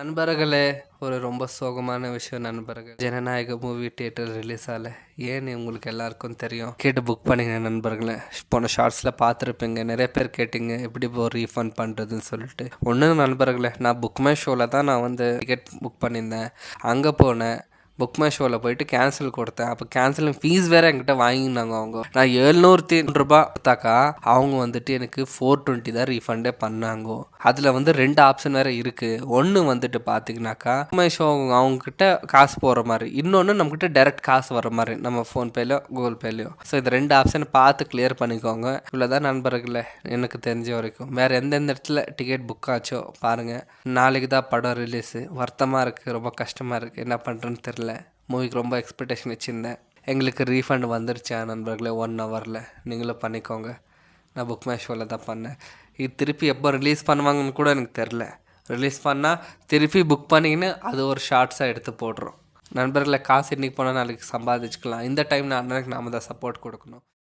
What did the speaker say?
நண்பர்களே, ஒரு ரொம்ப சோகமான விஷயம் நண்பர்கள். ஜனநாயக மூவி தியேட்டர் ரிலீஸ் ஆகல. ஏன்னு உங்களுக்கு எல்லாருக்கும் தெரியும். கேட்டு புக் பண்ணிங்க நண்பர்களே. போன ஷார்ட்ஸில் பார்த்துருப்பீங்க. நிறைய பேர் கேட்டிங்க எப்படி இப்போ ரீஃபண்ட் பண்ணுறதுன்னு சொல்லிட்டு. ஒன்று நண்பர்களே, நான் புக் மை ஷோவில் தான் நான் வந்து டிக்கெட் புக் பண்ணியிருந்தேன். அங்கே போனேன். புக் மை ஷோவில் போயிட்டு கேன்சல் கொடுத்தேன். அப்போ கேன்சலிங் ஃபீஸ் வேறு என்கிட்ட வாங்கினாங்க. அவங்க நான் 703 கொடுத்தாக்கா அவங்க வந்துட்டு எனக்கு 420 தான் ரீஃபண்டே பண்ணாங்க. அதில் வந்து 2 ஆப்ஷன் வேறு இருக்குது. ஒன்று வந்துட்டு பார்த்தீங்கன்னாக்கா புக் மை ஷோ அவங்கக்கிட்ட காசு போகிற மாதிரி, இன்னொன்று நம்மக்கிட்ட டைரெக்ட் காசு வர மாதிரி நம்ம ஃபோன்பேலையோ கூகுள் பேலையோ. ஸோ இந்த 2 ஆப்ஷனை பார்த்து கிளியர் பண்ணிக்கோங்க. இவ்வளோதான் நண்பர்களே எனக்கு தெரிஞ்ச வரைக்கும். வேறு எந்தெந்த இடத்துல டிக்கெட் புக் ஆச்சோ பாருங்கள். நாளைக்கு தான் படம் ரிலீஸு. வருத்தமாக இருக்குது, ரொம்ப கஷ்டமாக இருக்குது. என்ன பண்ணுறேன்னு தெரில. மூவிக்கு ரொம்ப எக்ஸ்பெக்டேஷன் வச்சுருந்தேன். எங்களுக்கு ரீஃபண்ட் வந்துருச்சா நண்பர்களே 1 ஹவரில். நீங்களும் பண்ணிக்கோங்க. நான் புக் மை ஷோவில் தான் பண்ணேன். இது திருப்பி எப்போ ரிலீஸ் பண்ணுவாங்கன்னு கூட எனக்கு தெரில. ரிலீஸ் பண்ணால் திருப்பி புக் பண்ணிக்கின்னு அது ஒரு ஷார்ட்ஸாக எடுத்து போடுறோம். நண்பர்களை காசு இன்றைக்கி போனால் நாளைக்கு சம்பாதிச்சுக்கலாம். இந்த டைம் அண்ணனுக்கு நாம் தான் சப்போர்ட் கொடுக்கணும்.